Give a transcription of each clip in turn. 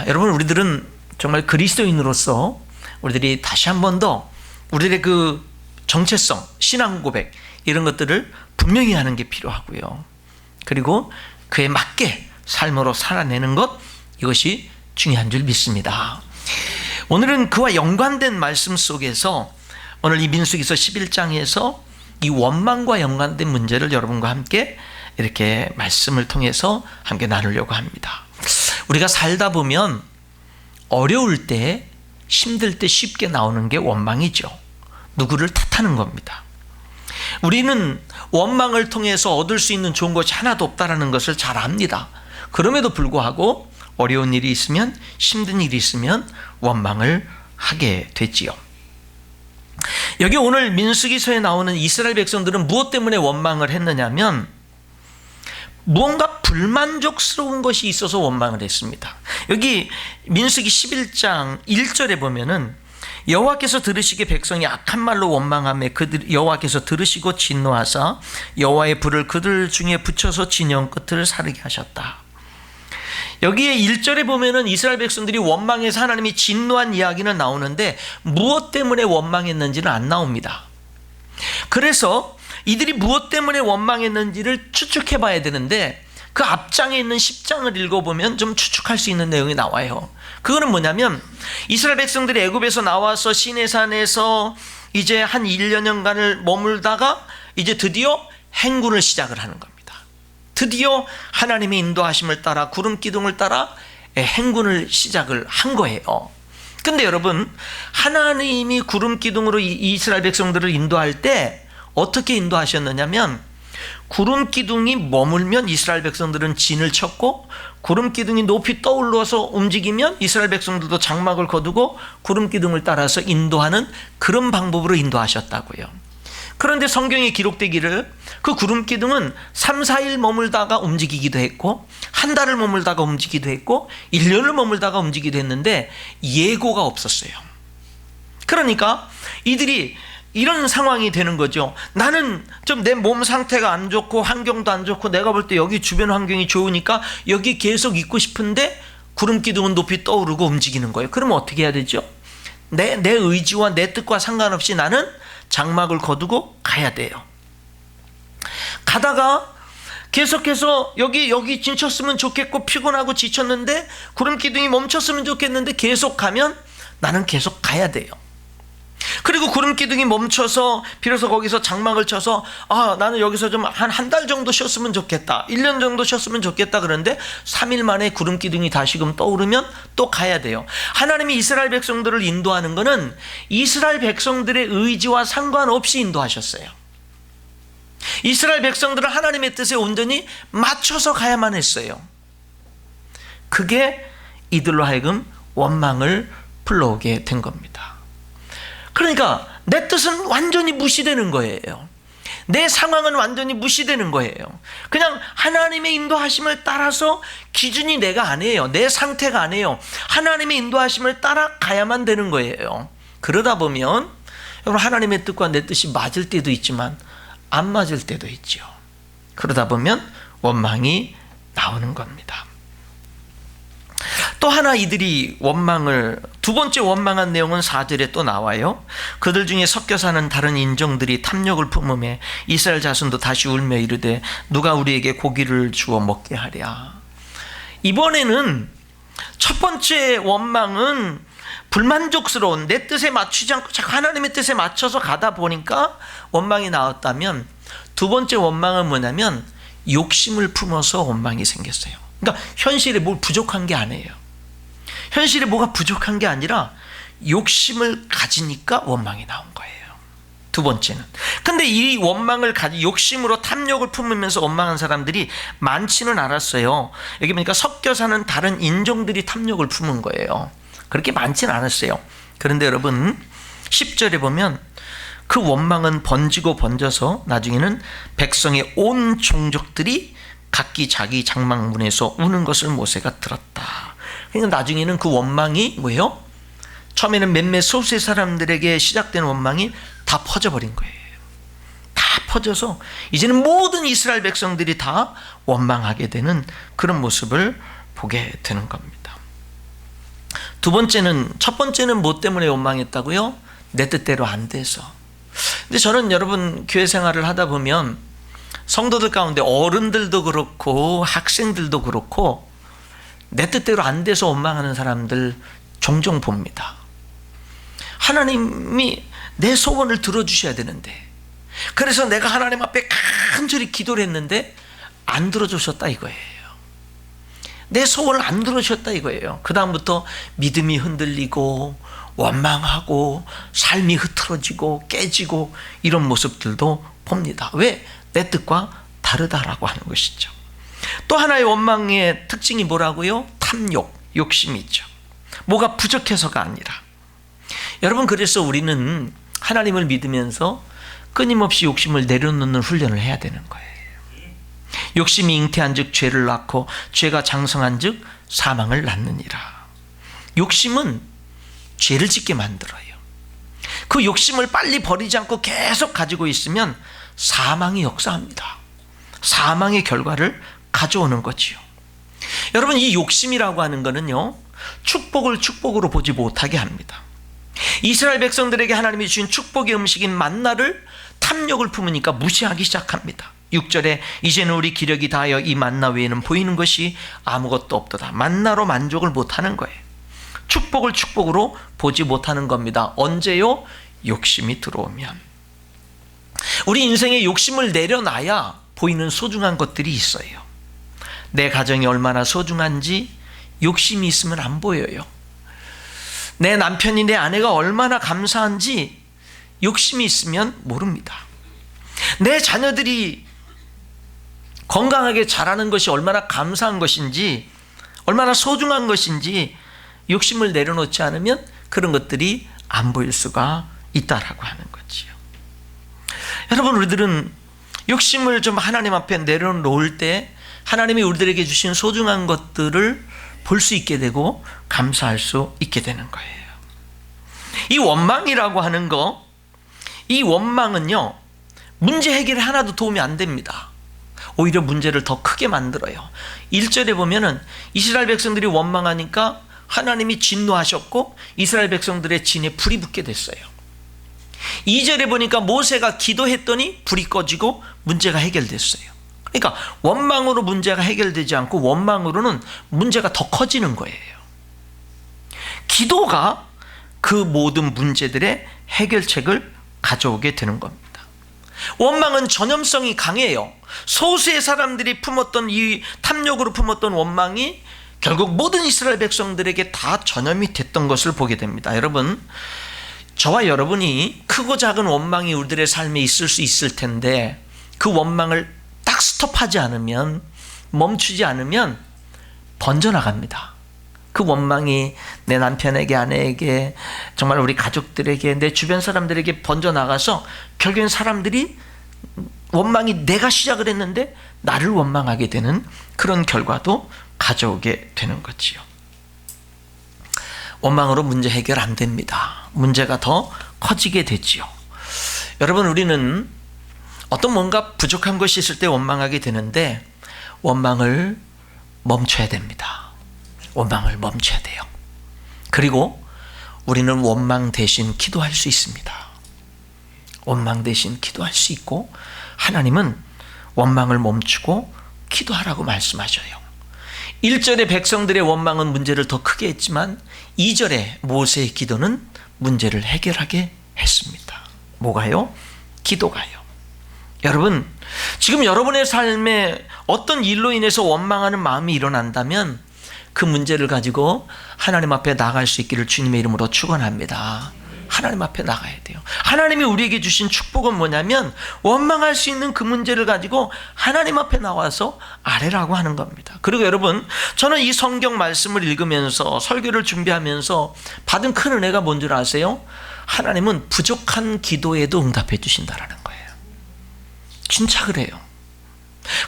여러분, 우리들은 정말 그리스도인으로서 우리들이 다시 한 번 더 우리들의 그 정체성, 신앙 고백 이런 것들을 분명히 하는 게 필요하고요. 그리고 그에 맞게 삶으로 살아내는 것, 이것이 중요한 줄 믿습니다. 오늘은 그와 연관된 말씀 속에서 오늘 이 민수기서 11장에서 이 원망과 연관된 문제를 여러분과 함께 이렇게 말씀을 통해서 함께 나누려고 합니다. 우리가 살다 보면 어려울 때, 힘들 때 쉽게 나오는 게 원망이죠. 누구를 탓하는 겁니다. 우리는 원망을 통해서 얻을 수 있는 좋은 것이 하나도 없다는 것을 잘 압니다. 그럼에도 불구하고 어려운 일이 있으면, 힘든 일이 있으면 원망을 하게 되지요. 여기 오늘 민수기서에 나오는 이스라엘 백성들은 무엇 때문에 원망을 했느냐면 무언가 불만족스러운 것이 있어서 원망을 했습니다. 여기 민수기 11장 1절에 보면은 여호와께서 들으시기에 백성이 악한 말로 원망하며 여호와께서 들으시고 진노하사 여호와의 불을 그들 중에 붙여서 진영 끝을 사르게 하셨다. 여기에 1절에 보면은 이스라엘 백성들이 원망해서 하나님이 진노한 이야기는 나오는데 무엇 때문에 원망했는지는 안 나옵니다. 그래서 이들이 무엇 때문에 원망했는지를 추측해 봐야 되는데 그 앞장에 있는 10장을 읽어보면 좀 추측할 수 있는 내용이 나와요. 그거는 뭐냐면 이스라엘 백성들이 애굽에서 나와서 시내산에서 이제 한 1년간을 머물다가 이제 드디어 행군을 시작을 하는 겁니다. 드디어 하나님의 인도하심을 따라 구름 기둥을 따라 행군을 시작을 한 거예요. 근데 여러분, 하나님이 구름 기둥으로 이스라엘 백성들을 인도할 때 어떻게 인도하셨느냐면 구름 기둥이 머물면 이스라엘 백성들은 진을 쳤고 구름 기둥이 높이 떠올라서 움직이면 이스라엘 백성들도 장막을 거두고 구름 기둥을 따라서 인도하는 그런 방법으로 인도하셨다고요. 그런데 성경에 기록되기를 그 구름 기둥은 3, 4일 머물다가 움직이기도 했고 한 달을 머물다가 움직이기도 했고 1년을 머물다가 움직이기도 했는데 예고가 없었어요. 그러니까 이들이 이런 상황이 되는 거죠. 나는 좀 내 몸 상태가 안 좋고 환경도 안 좋고 내가 볼 때 여기 주변 환경이 좋으니까 여기 계속 있고 싶은데 구름 기둥은 높이 떠오르고 움직이는 거예요. 그러면 어떻게 해야 되죠? 내 의지와 내 뜻과 상관없이 나는 장막을 거두고 가야 돼요. 가다가 계속해서 여기 지쳤으면 좋겠고 피곤하고 지쳤는데 구름 기둥이 멈췄으면 좋겠는데 계속 가면 나는 계속 가야 돼요. 그리고 구름 기둥이 멈춰서 비로소 거기서 장막을 쳐서 나는 여기서 좀 한 달 정도 쉬었으면 좋겠다, 1년 정도 쉬었으면 좋겠다. 그런데 3일 만에 구름 기둥이 다시금 떠오르면 또 가야 돼요. 하나님이 이스라엘 백성들을 인도하는 것은 이스라엘 백성들의 의지와 상관없이 인도하셨어요. 이스라엘 백성들은 하나님의 뜻에 온전히 맞춰서 가야만 했어요. 그게 이들로 하여금 원망을 불러오게 된 겁니다. 그러니까 내 뜻은 완전히 무시되는 거예요. 내 상황은 완전히 무시되는 거예요. 그냥 하나님의 인도하심을 따라서 기준이 내가 아니에요. 내 상태가 아니에요. 하나님의 인도하심을 따라 가야만 되는 거예요. 그러다 보면 여러분, 하나님의 뜻과 내 뜻이 맞을 때도 있지만 안 맞을 때도 있죠. 그러다 보면 원망이 나오는 겁니다. 또 하나 이들이 두 번째 원망한 내용은 4절에 또 나와요. 그들 중에 섞여 사는 다른 인종들이 탐욕을 품음에 이스라엘 자손도 다시 울며 이르되 누가 우리에게 고기를 주어 먹게 하랴. 이번에는 첫 번째 원망은 불만족스러운, 내 뜻에 맞추지 않고 자꾸 하나님의 뜻에 맞춰서 가다 보니까 원망이 나왔다면, 두 번째 원망은 뭐냐면 욕심을 품어서 원망이 생겼어요. 그러니까 현실에 뭘 부족한 게 아니에요. 현실에 뭐가 부족한 게 아니라 욕심을 가지니까 원망이 나온 거예요. 두 번째는. 근데 이 원망을 욕심으로 탐욕을 품으면서 원망한 사람들이 많지는 않았어요. 여기 보니까 섞여 사는 다른 인종들이 탐욕을 품은 거예요. 그렇게 많지는 않았어요. 그런데 여러분, 10절에 보면 그 원망은 번지고 번져서 나중에는 백성의 온 종족들이 각기 자기 장막문에서 우는 것을 모세가 들었다. 그러니까 나중에는 그 원망이 뭐예요? 처음에는 몇몇 소수의 사람들에게 시작된 원망이 다 퍼져버린 거예요. 다 퍼져서 이제는 모든 이스라엘 백성들이 다 원망하게 되는 그런 모습을 보게 되는 겁니다. 두 번째는, 첫 번째는 뭐 때문에 원망했다고요? 내 뜻대로 안 돼서. 근데 저는 여러분 교회 생활을 하다 보면 성도들 가운데 어른들도 그렇고 학생들도 그렇고 내 뜻대로 안 돼서 원망하는 사람들 종종 봅니다. 하나님이 내 소원을 들어주셔야 되는데, 그래서 내가 하나님 앞에 간절히 기도를 했는데 안 들어주셨다 이거예요. 내 소원을 안 들어주셨다 이거예요. 그 다음부터 믿음이 흔들리고 원망하고 삶이 흐트러지고 깨지고 이런 모습들도 봅니다. 왜? 내 뜻과 다르다라고 하는 것이죠. 또 하나의 원망의 특징이 뭐라고요? 탐욕, 욕심이죠. 뭐가 부족해서가 아니라. 여러분, 그래서 우리는 하나님을 믿으면서 끊임없이 욕심을 내려놓는 훈련을 해야 되는 거예요. 욕심이 잉태한 즉 죄를 낳고 죄가 장성한 즉 사망을 낳느니라. 욕심은 죄를 짓게 만들어요. 그 욕심을 빨리 버리지 않고 계속 가지고 있으면 사망이 역사합니다. 사망의 결과를 가져오는 거지요. 여러분, 이 욕심이라고 하는 거는요, 축복을 축복으로 보지 못하게 합니다. 이스라엘 백성들에게 하나님이 주신 축복의 음식인 만나를 탐욕을 품으니까 무시하기 시작합니다. 6절에 이제는 우리 기력이 다하여 이 만나 외에는 보이는 것이 아무것도 없도다. 만나로 만족을 못하는 거예요. 축복을 축복으로 보지 못하는 겁니다. 언제요? 욕심이 들어오면. 우리 인생에 욕심을 내려놔야 보이는 소중한 것들이 있어요. 내 가정이 얼마나 소중한지 욕심이 있으면 안 보여요. 내 남편이, 내 아내가 얼마나 감사한지 욕심이 있으면 모릅니다. 내 자녀들이 건강하게 자라는 것이 얼마나 감사한 것인지, 얼마나 소중한 것인지 욕심을 내려놓지 않으면 그런 것들이 안 보일 수가 있다라고 하는 거지요. 여러분, 우리들은 욕심을 좀 하나님 앞에 내려놓을 때 하나님이 우리들에게 주신 소중한 것들을 볼 수 있게 되고 감사할 수 있게 되는 거예요. 이 원망이라고 하는 거, 이 원망은요, 문제 해결에 하나도 도움이 안 됩니다. 오히려 문제를 더 크게 만들어요. 1절에 보면은 이스라엘 백성들이 원망하니까 하나님이 진노하셨고 이스라엘 백성들의 진에 불이 붙게 됐어요. 2절에 보니까 모세가 기도했더니 불이 꺼지고 문제가 해결됐어요. 그러니까 원망으로 문제가 해결되지 않고 원망으로는 문제가 더 커지는 거예요. 기도가 그 모든 문제들의 해결책을 가져오게 되는 겁니다. 원망은 전염성이 강해요. 소수의 사람들이 품었던 이 탐욕으로 품었던 원망이 결국 모든 이스라엘 백성들에게 다 전염이 됐던 것을 보게 됩니다. 여러분, 저와 여러분이 크고 작은 원망이 우리들의 삶에 있을 수 있을 텐데 그 원망을 딱 스톱하지 않으면, 멈추지 않으면 번져나갑니다. 그 원망이 내 남편에게, 아내에게, 정말 우리 가족들에게, 내 주변 사람들에게 번져나가서 결국엔 사람들이 원망이 내가 시작을 했는데 나를 원망하게 되는 그런 결과도 가져오게 되는 거지요. 원망으로 문제 해결 안 됩니다. 문제가 더 커지게 되지요. 여러분, 우리는 어떤 뭔가 부족한 것이 있을 때 원망하게 되는데 원망을 멈춰야 됩니다. 원망을 멈춰야 돼요. 그리고 우리는 원망 대신 기도할 수 있습니다. 원망 대신 기도할 수 있고 하나님은 원망을 멈추고 기도하라고 말씀하셔요. 1절의 백성들의 원망은 문제를 더 크게 했지만 2절의 모세의 기도는 문제를 해결하게 했습니다. 뭐가요? 기도가요. 여러분, 지금 여러분의 삶에 어떤 일로 인해서 원망하는 마음이 일어난다면 그 문제를 가지고 하나님 앞에 나갈 수 있기를 주님의 이름으로 축원합니다. 하나님 앞에 나가야 돼요. 하나님이 우리에게 주신 축복은 뭐냐면 원망할 수 있는 그 문제를 가지고 하나님 앞에 나와서 아뢰라고 하는 겁니다. 그리고 여러분, 저는 이 성경 말씀을 읽으면서 설교를 준비하면서 받은 큰 은혜가 뭔 줄 아세요? 하나님은 부족한 기도에도 응답해 주신다라는 거예요. 진짜 그래요.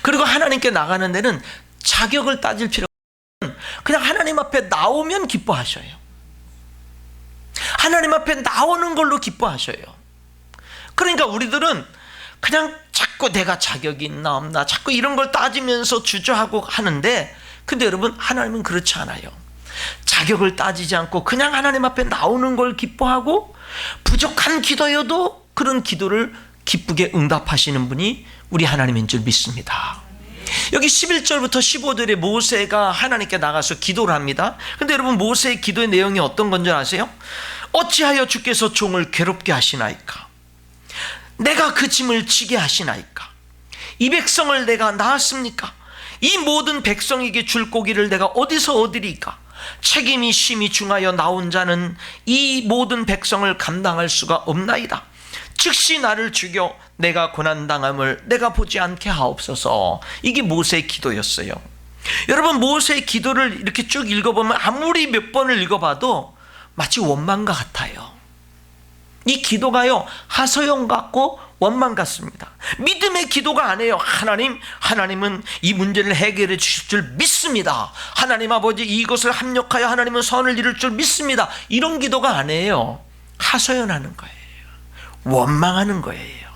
그리고 하나님께 나가는 데는 자격을 따질 필요 없는, 그냥 하나님 앞에 나오면 기뻐하셔요. 하나님 앞에 나오는 걸로 기뻐하셔요. 그러니까 우리들은 그냥 자꾸 내가 자격이 있나 없나 자꾸 이런 걸 따지면서 주저하고 하는데, 근데 여러분, 하나님은 그렇지 않아요. 자격을 따지지 않고 그냥 하나님 앞에 나오는 걸 기뻐하고, 부족한 기도여도 그런 기도를 기쁘게 응답하시는 분이 우리 하나님인 줄 믿습니다. 여기 11절부터 15절에 모세가 하나님께 나가서 기도를 합니다. 근데 여러분, 모세의 기도의 내용이 어떤 건 줄 아세요? 어찌하여 주께서 종을 괴롭게 하시나이까? 내가 그 짐을 지게 하시나이까? 이 백성을 내가 낳았습니까? 이 모든 백성에게 줄 고기를 내가 어디서 얻으리까? 책임이 심히 중하여 나온 자는 이 모든 백성을 감당할 수가 없나이다. 즉시 나를 죽여 내가 고난당함을 내가 보지 않게 하옵소서. 이게 모세의 기도였어요. 여러분, 모세의 기도를 이렇게 쭉 읽어보면 아무리 몇 번을 읽어봐도 마치 원망과 같아요. 이 기도가요, 하소연 같고 원망 같습니다. 믿음의 기도가 아니에요. 하나님은 이 문제를 해결해 주실 줄 믿습니다. 하나님 아버지, 이것을 합력하여 하나님은 선을 이룰 줄 믿습니다. 이런 기도가 아니에요. 하소연하는 거예요. 원망하는 거예요.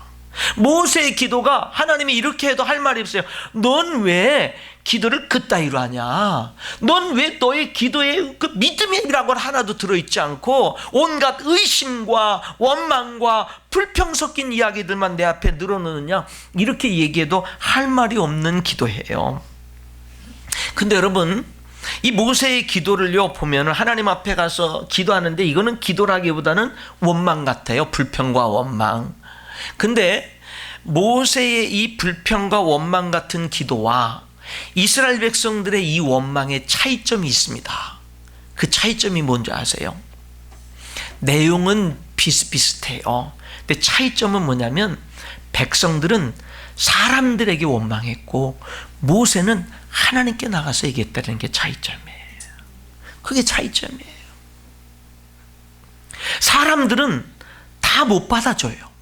모세의 기도가 하나님이 이렇게 해도 할 말이 없어요. 넌 왜 기도를 그따위로 하냐? 넌 왜 너의 기도에 그 믿음이라고 하나도 들어있지 않고 온갖 의심과 원망과 불평 섞인 이야기들만 내 앞에 늘어놓느냐? 이렇게 얘기해도 할 말이 없는 기도예요. 근데 여러분, 이 모세의 기도를요 보면 하나님 앞에 가서 기도하는데 이거는 기도라기보다는 원망 같아요. 불평과 원망. 근데 모세의 이 불평과 원망 같은 기도와 이스라엘 백성들의 이 원망의 차이점이 있습니다. 그 차이점이 뭔지 아세요? 내용은 비슷비슷해요. 근데 차이점은 뭐냐면, 백성들은 사람들에게 원망했고 모세는 하나님께 나가서 얘기했다는 게 차이점이에요. 그게 차이점이에요. 사람들은 다 못 받아줘요.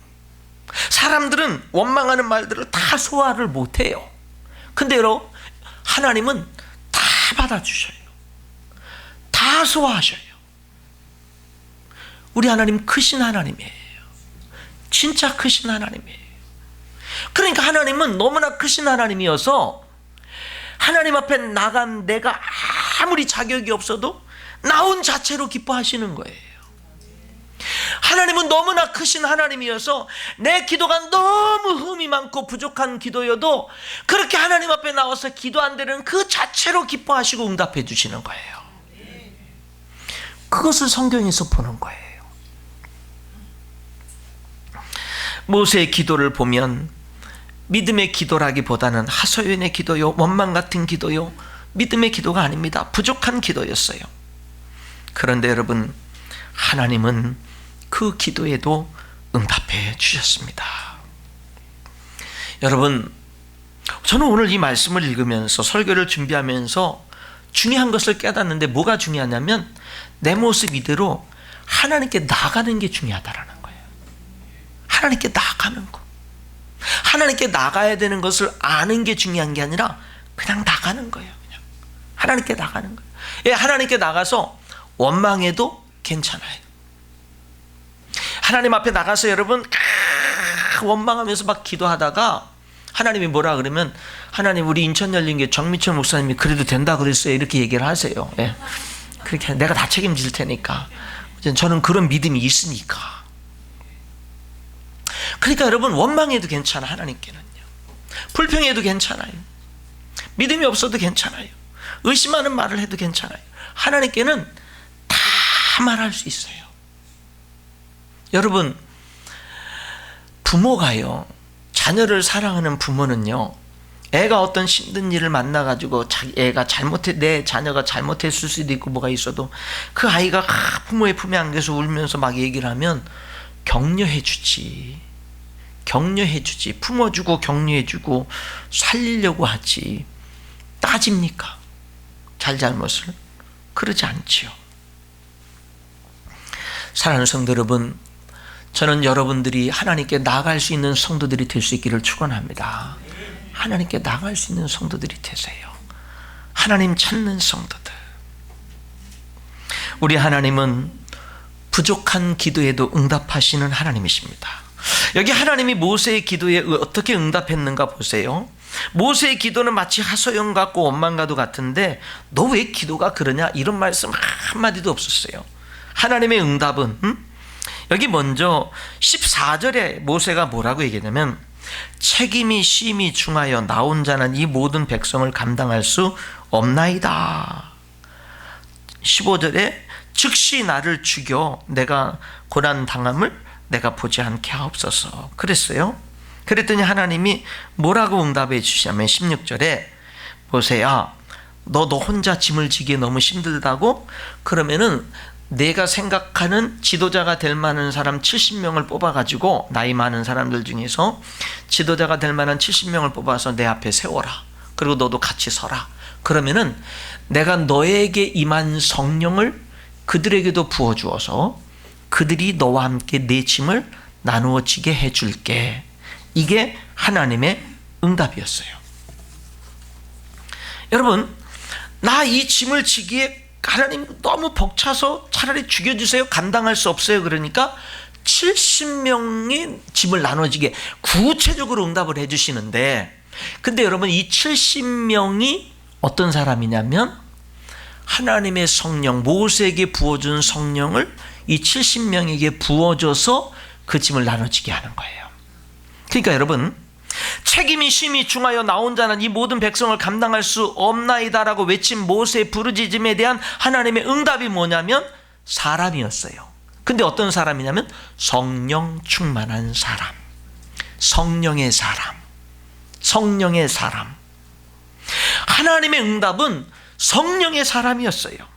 사람들은 원망하는 말들을 다 소화를 못해요. 근데 여러분, 하나님은 다 받아주셔요. 다 소화하셔요. 우리 하나님 크신 하나님이에요. 진짜 크신 하나님이에요. 그러니까 하나님은 너무나 크신 하나님이어서 하나님 앞에 나간 내가 아무리 자격이 없어도 나온 자체로 기뻐하시는 거예요. 하나님은 너무나 크신 하나님이어서 내 기도가 너무 흠이 많고 부족한 기도여도 그렇게 하나님 앞에 나와서 기도한다는 그 자체로 기뻐하시고 응답해 주시는 거예요. 그것을 성경에서 보는 거예요. 모세의 기도를 보면 믿음의 기도라기보다는 하소연의 기도요, 원망 같은 기도요, 믿음의 기도가 아닙니다. 부족한 기도였어요. 그런데 여러분, 하나님은 그 기도에도 응답해 주셨습니다. 여러분, 저는 오늘 이 말씀을 읽으면서 설교를 준비하면서 중요한 것을 깨닫는데, 뭐가 중요하냐면 내 모습 이대로 하나님께 나가는 게 중요하다라는 거예요. 하나님께 나가는 거. 하나님께 나가야 되는 것을 아는 게 중요한 게 아니라 그냥 나가는 거예요. 그냥 하나님께 나가는 거예요. 예, 하나님께 나가서 원망해도 괜찮아요. 하나님 앞에 나가서 여러분 원망하면서 막 기도하다가 하나님이 뭐라 그러면, 하나님 우리 인천열린교회 정미철 목사님이 그래도 된다 그랬어요, 이렇게 얘기를 하세요. 예. 그렇게 내가 다 책임질 테니까. 저는 그런 믿음이 있으니까. 그러니까 여러분, 원망해도 괜찮아. 하나님께는요. 불평해도 괜찮아요. 믿음이 없어도 괜찮아요. 의심하는 말을 해도 괜찮아요. 하나님께는 다 말할 수 있어요. 여러분, 부모가요, 자녀를 사랑하는 부모는요, 애가 어떤 힘든 일을 만나가지고 내 자녀가 잘못했을 수도 있고 뭐가 있어도 그 아이가 부모의 품에 안겨서 울면서 막 얘기를 하면 격려해주지, 품어주고 격려해주고 살리려고 하지, 따집니까? 잘못을? 그러지 않지요. 사랑하는 성도 여러분, 저는 여러분들이 하나님께 나아갈 수 있는 성도들이 될 수 있기를 축원합니다. 하나님께 나아갈 수 있는 성도들이 되세요. 하나님 찾는 성도들. 우리 하나님은 부족한 기도에도 응답하시는 하나님이십니다. 여기 하나님이 모세의 기도에 어떻게 응답했는가 보세요. 모세의 기도는 마치 하소연 같고 원망과도 같은데 너 왜 기도가 그러냐, 이런 말씀 한마디도 없었어요. 하나님의 응답은 여기 먼저 14절에 모세가 뭐라고 얘기하냐면 책임이 심히 중하여 나 혼자는 이 모든 백성을 감당할 수 없나이다. 15절에 즉시 나를 죽여 내가 고난 당함을 내가 보지 않게 하옵소서 그랬어요. 그랬더니 하나님이 뭐라고 응답해 주시냐면 16절에 모세야, 너 혼자 짐을 지기에 너무 힘들다고? 그러면은 내가 생각하는 지도자가 될 만한 사람 70명을 뽑아가지고, 나이 많은 사람들 중에서 지도자가 될 만한 70명을 뽑아서 내 앞에 세워라. 그리고 너도 같이 서라. 그러면은 내가 너에게 임한 성령을 그들에게도 부어주어서 그들이 너와 함께 내 짐을 나누어지게 해줄게. 이게 하나님의 응답이었어요. 여러분, 나 이 짐을 지기에 하나님 너무 벅차서 차라리 죽여주세요. 감당할 수 없어요. 그러니까 70명이 짐을 나눠지게 구체적으로 응답을 해주시는데, 근데 여러분 이 70명이 어떤 사람이냐면 하나님의 성령, 모세에게 부어준 성령을 이 70명에게 부어줘서 그 짐을 나눠지게 하는 거예요. 그러니까 여러분, 책임이 심히 중하여 나 혼자는 이 모든 백성을 감당할 수 없나이다라고 외친 모세의 부르짖음에 대한 하나님의 응답이 뭐냐면 사람이었어요. 근데 어떤 사람이냐면 성령 충만한 사람, 성령의 사람, 성령의 사람. 하나님의 응답은 성령의 사람이었어요.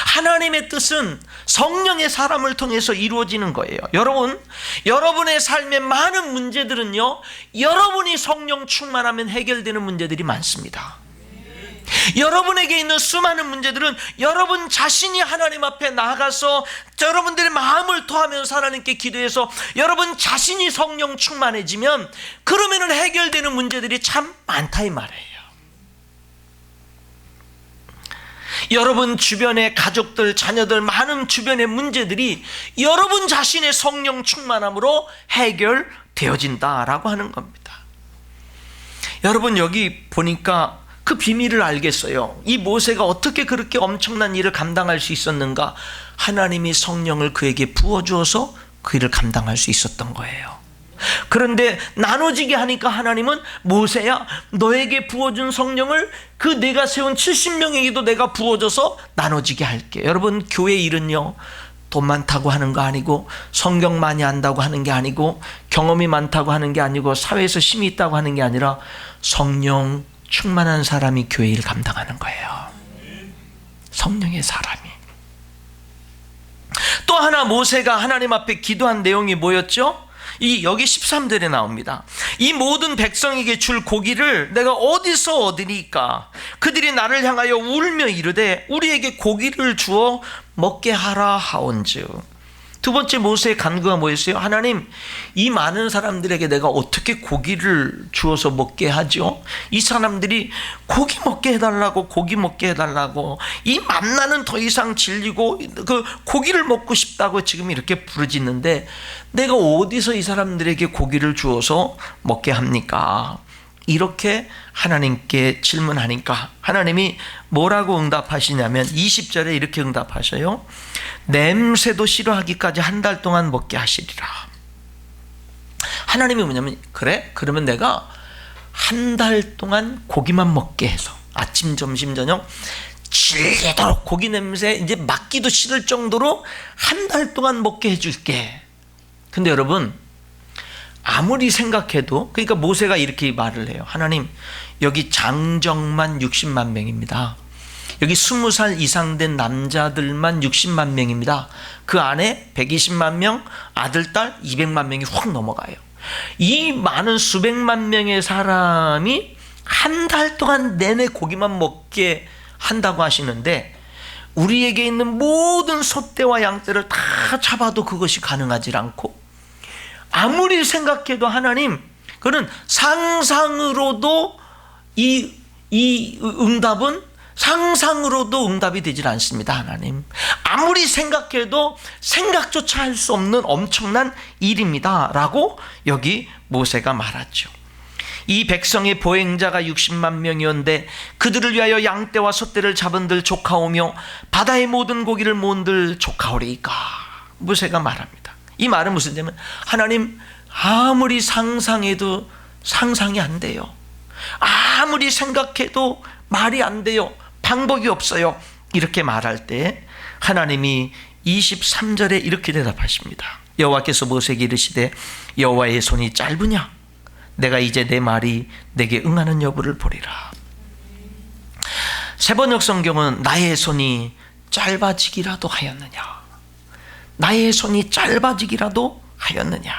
하나님의 뜻은 성령의 사람을 통해서 이루어지는 거예요. 여러분, 여러분의 삶의 많은 문제들은요, 여러분이 성령 충만하면 해결되는 문제들이 많습니다. 여러분에게 있는 수많은 문제들은 여러분 자신이 하나님 앞에 나아가서 여러분들의 마음을 토하면서 하나님께 기도해서 여러분 자신이 성령 충만해지면 그러면은 해결되는 문제들이 참 많다 이 말이에요. 여러분 주변의 가족들, 자녀들, 많은 주변의 문제들이 여러분 자신의 성령 충만함으로 해결되어진다라고 하는 겁니다. 여러분 여기 보니까 그 비밀을 알겠어요. 이 모세가 어떻게 그렇게 엄청난 일을 감당할 수 있었는가? 하나님이 성령을 그에게 부어주어서 그 일을 감당할 수 있었던 거예요. 그런데 나눠지게 하니까 하나님은 모세야, 너에게 부어준 성령을 그 내가 세운 70명에게도 내가 부어줘서 나눠지게 할게. 여러분 교회 일은요, 돈 많다고 하는 거 아니고, 성경 많이 안다고 하는 게 아니고, 경험이 많다고 하는 게 아니고, 사회에서 힘이 있다고 하는 게 아니라 성령 충만한 사람이 교회 일을 감당하는 거예요. 성령의 사람이. 또 하나 모세가 하나님 앞에 기도한 내용이 뭐였죠? 여기 13절에 나옵니다. 이 모든 백성에게 줄 고기를 내가 어디서 얻으니까? 그들이 나를 향하여 울며 이르되 우리에게 고기를 주어 먹게 하라 하온즉. 두 번째 모세의 간구가 뭐였어요? 하나님, 이 많은 사람들에게 내가 어떻게 고기를 주어서 먹게 하죠? 이 사람들이 고기 먹게 해달라고, 고기 먹게 해달라고, 이 만나는 더 이상 질리고 그 고기를 먹고 싶다고 지금 이렇게 부르짖는데 내가 어디서 이 사람들에게 고기를 주어서 먹게 합니까? 이렇게 하나님께 질문하니까 하나님이 뭐라고 응답하시냐면 20절에 이렇게 응답하셔요. 냄새도 싫어하기까지 한 달 동안 먹게 하시리라. 하나님이 뭐냐면, 그래? 그러면 내가 한 달 동안 고기만 먹게 해서 아침, 점심, 저녁 질리도록 고기 냄새 이제 맡기도 싫을 정도로 한 달 동안 먹게 해줄게. 근데 여러분 아무리 생각해도, 그러니까 모세가 이렇게 말을 해요. 하나님, 여기 장정만 60만 명입니다. 여기 20살 이상 된 남자들만 60만 명입니다. 그 안에 120만 명, 아들, 딸 200만 명이 확 넘어가요. 이 많은 수백만 명의 사람이 한 달 동안 내내 고기만 먹게 한다고 하시는데 우리에게 있는 모든 소떼와 양떼를 다 잡아도 그것이 가능하지 않고, 아무리 생각해도 하나님, 그는 상상으로도 이 응답은 상상으로도 응답이 되질 않습니다. 하나님, 아무리 생각해도 생각조차 할 수 없는 엄청난 일입니다 라고 여기 모세가 말하죠. 이 백성의 보행자가 60만 명이었는데 그들을 위하여 양떼와 소떼를 잡은들 조카오며 바다의 모든 고기를 모은들 조카오리이까. 모세가 말합니다. 이 말은 무슨 뜻이냐면 하나님, 아무리 상상해도 상상이 안 돼요. 아무리 생각해도 말이 안 돼요. 방법이 없어요. 이렇게 말할 때 하나님이 23절에 이렇게 대답하십니다. 여호와께서 모세에게 이르시되 여호와의 손이 짧으냐? 내가 이제 내 말이 내게 응하는 여부를 보리라. 세번역 성경은 나의 손이 짧아지기라도 하였느냐, 나의 손이 짧아지기라도 하였느냐.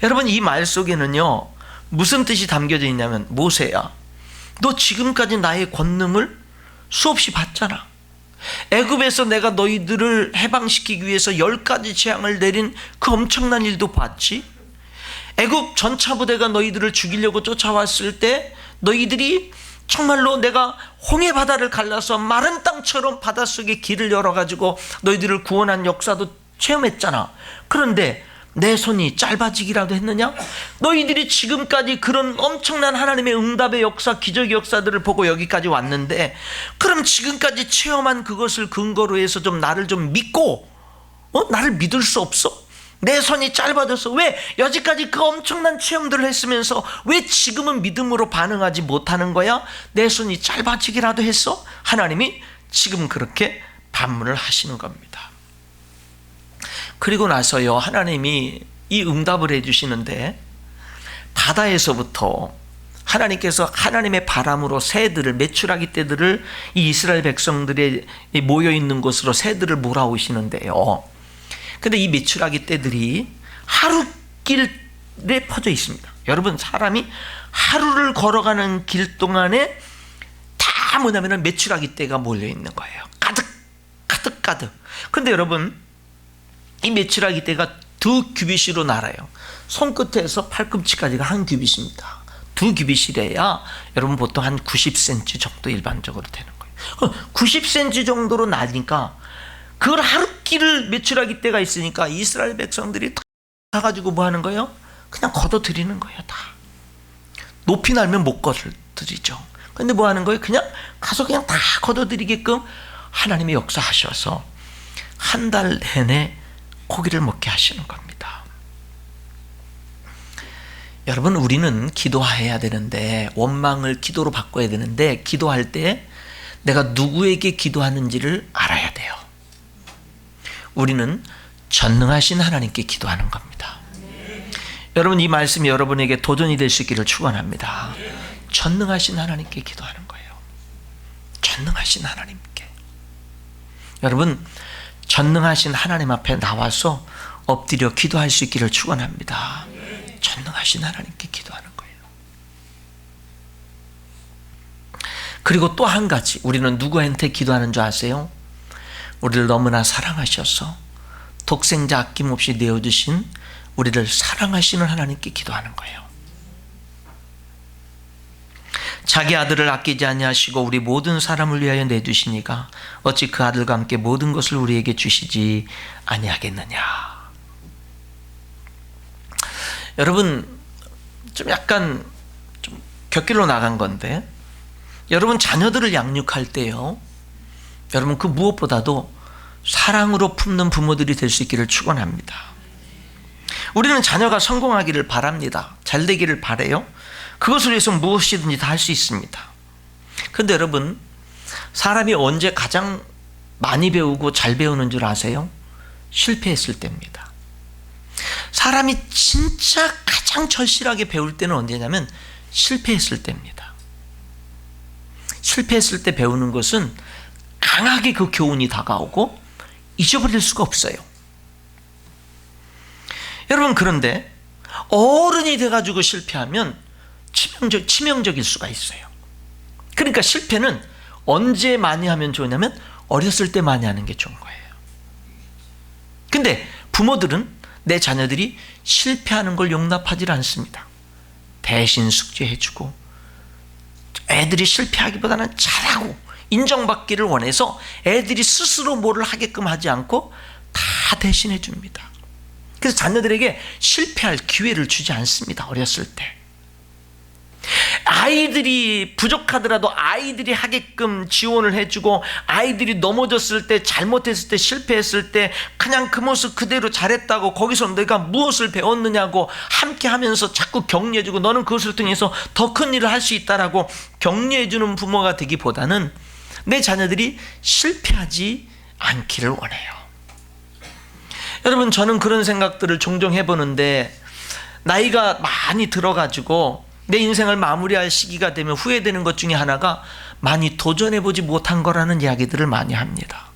여러분, 이 말 속에는요 무슨 뜻이 담겨져 있냐면, 모세야, 너 지금까지 나의 권능을 수없이 봤잖아. 애굽에서 내가 너희들을 해방시키기 위해서 10가지 재앙을 내린 그 엄청난 일도 봤지. 애굽 전차 부대가 너희들을 죽이려고 쫓아왔을 때 너희들이 정말로 내가 홍해 바다를 갈라서 마른 땅처럼 바닷속에 길을 열어가지고 너희들을 구원한 역사도 체험했잖아. 그런데 내 손이 짧아지기라도 했느냐? 너희들이 지금까지 그런 엄청난 하나님의 응답의 역사, 기적의 역사들을 보고 여기까지 왔는데, 그럼 지금까지 체험한 그것을 근거로 해서 좀 나를 좀 믿고, 나를 믿을 수 없어? 내 손이 짧아져서 왜 여지까지 그 엄청난 체험들을 했으면서 왜 지금은 믿음으로 반응하지 못하는 거야? 내 손이 짧아지기라도 했어? 하나님이 지금 그렇게 반문을 하시는 겁니다. 그리고 나서요, 하나님이 이 응답을 해주시는데, 바다에서부터 하나님께서 하나님의 바람으로 새들을, 메추라기 떼들을 이 이스라엘 백성들이 모여있는 곳으로 새들을 몰아오시는데요, 근데 이 메추라기 떼들이 하루길에 퍼져 있습니다. 여러분, 사람이 하루를 걸어가는 길 동안에 다 뭐냐면 메추라기 떼가 몰려있는 거예요. 가득. 근데 여러분, 이 메추라기 떼가 2규빗으로 날아요. 손끝에서 팔꿈치까지가 1규빗입니다. 2규빗이래야 여러분 보통 한 90cm 정도 일반적으로 되는 거예요. 90cm 정도로 나니까 그걸 하루길을 메추라기 떼가 있으니까 이스라엘 백성들이 다 가지고 뭐 하는 거예요? 그냥 걷어들이는 거예요. 다 높이 날면 못 걷어들이죠. 근데 뭐 하는 거예요? 그냥 가서 그냥 다 걷어들이게끔 하나님의 역사하셔서 한 달 내내 고기를 먹게 하시는 겁니다. 여러분, 우리는 기도해야 되는데, 원망을 기도로 바꿔야 되는데, 기도할 때 내가 누구에게 기도하는지를 알아야 돼요. 우리는 전능하신 하나님께 기도하는 겁니다. 여러분, 이 말씀이 여러분에게 도전이 될 수 있기를 축원합니다. 전능하신 하나님께 기도하는 거예요. 전능하신 하나님께. 여러분, 전능하신 하나님 앞에 나와서 엎드려 기도할 수 있기를 축원합니다. 전능하신 하나님께 기도하는 거예요. 그리고 또 한 가지, 우리는 누구한테 기도하는 줄 아세요? 우리를 너무나 사랑하셔서 독생자 아낌없이 내어주신 우리를 사랑하시는 하나님께 기도하는 거예요. 자기 아들을 아끼지 아니하시고 우리 모든 사람을 위하여 내주시니가 어찌 그 아들과 함께 모든 것을 우리에게 주시지 아니하겠느냐. 여러분, 좀 약간 좀 곁길로 나간 건데, 여러분 자녀들을 양육할 때요, 여러분 그 무엇보다도 사랑으로 품는 부모들이 될 수 있기를 축원합니다. 우리는 자녀가 성공하기를 바랍니다. 잘 되기를 바라요. 그것을 위해서 무엇이든지 다 할 수 있습니다. 그런데 여러분, 사람이 언제 가장 많이 배우고 잘 배우는 줄 아세요? 실패했을 때입니다. 사람이 진짜 가장 절실하게 배울 때는 언제냐면 실패했을 때입니다. 실패했을 때 배우는 것은 강하게 그 교훈이 다가오고 잊어버릴 수가 없어요. 여러분, 그런데 어른이 돼가지고 실패하면 치명적일 수가 있어요. 그러니까 실패는 언제 많이 하면 좋으냐면 어렸을 때 많이 하는 게 좋은 거예요. 근데 부모들은 내 자녀들이 실패하는 걸 용납하지 않습니다. 대신 숙제해주고, 애들이 실패하기보다는 잘하고 인정받기를 원해서 애들이 스스로 뭐를 하게끔 하지 않고 다 대신해 줍니다. 그래서 자녀들에게 실패할 기회를 주지 않습니다. 어렸을 때. 아이들이 부족하더라도 아이들이 하게끔 지원을 해주고, 아이들이 넘어졌을 때, 잘못했을 때, 실패했을 때 그냥 그 모습 그대로 잘했다고, 거기서 내가 무엇을 배웠느냐고 함께 하면서 자꾸 격려해주고, 너는 그것을 통해서 더 큰 일을 할 수 있다라고 격려해주는 부모가 되기보다는 내 자녀들이 실패하지 않기를 원해요. 여러분, 저는 그런 생각들을 종종 해보는데, 나이가 많이 들어가지고 내 인생을 마무리할 시기가 되면 후회되는 것 중에 하나가 많이 도전해보지 못한 거라는 이야기들을 많이 합니다.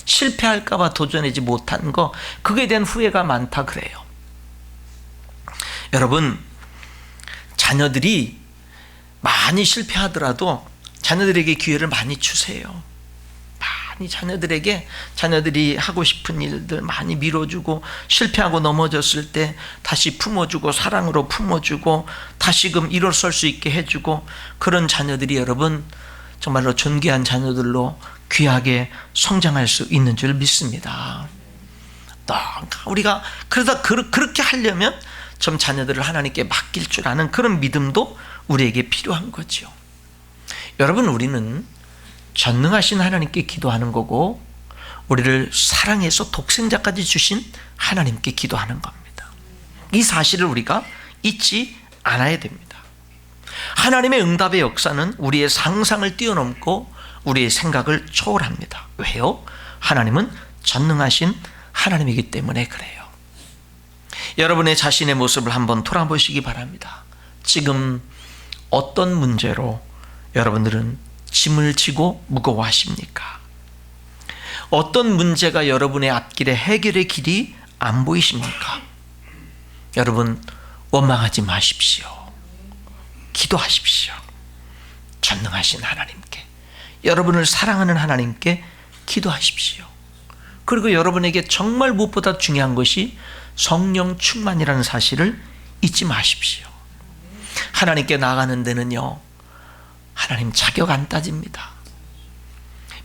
실패할까 봐 도전하지 못한 거, 그거에 대한 후회가 많다 그래요. 여러분, 자녀들이 많이 실패하더라도 자녀들에게 기회를 많이 주세요. 많이 자녀들이 하고 싶은 일들 많이 밀어주고, 실패하고 넘어졌을 때 다시 품어주고, 사랑으로 품어주고, 다시금 일어설 수 있게 해주고, 그런 자녀들이 여러분 정말로 존귀한 자녀들로 귀하게 성장할 수 있는 줄 믿습니다. 우리가 그러다 그렇게 하려면 좀 자녀들을 하나님께 맡길 줄 아는 그런 믿음도 우리에게 필요한 거죠. 여러분, 우리는 전능하신 하나님께 기도하는 거고, 우리를 사랑해서 독생자까지 주신 하나님께 기도하는 겁니다. 이 사실을 우리가 잊지 않아야 됩니다. 하나님의 응답의 역사는 우리의 상상을 뛰어넘고 우리의 생각을 초월합니다. 왜요? 하나님은 전능하신 하나님이기 때문에 그래요. 여러분의 자신의 모습을 한번 돌아보시기 바랍니다. 지금 어떤 문제로 여러분들은 짐을 지고 무거워하십니까? 어떤 문제가 여러분의 앞길에 해결의 길이 안 보이십니까? 여러분, 원망하지 마십시오. 기도하십시오. 전능하신 하나님께, 여러분을 사랑하는 하나님께 기도하십시오. 그리고 여러분에게 정말 무엇보다 중요한 것이 성령 충만이라는 사실을 잊지 마십시오. 하나님께 나아가는 데는요, 하나님 자격 안 따집니다.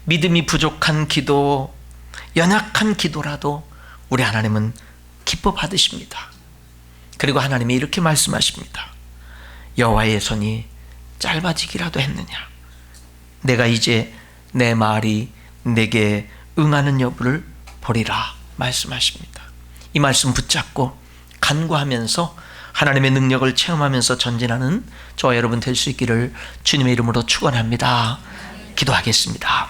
믿음이 부족한 기도, 연약한 기도라도 우리 하나님은 기뻐 받으십니다. 그리고 하나님이 이렇게 말씀하십니다. 여호와의 손이 짧아지기라도 했느냐, 내가 이제 내 말이 내게 응하는 여부를 보리라 말씀하십니다. 이 말씀 붙잡고 간구하면서 하나님의 능력을 체험하면서 전진하는 저와 여러분 될 수 있기를 주님의 이름으로 축원합니다. 기도하겠습니다.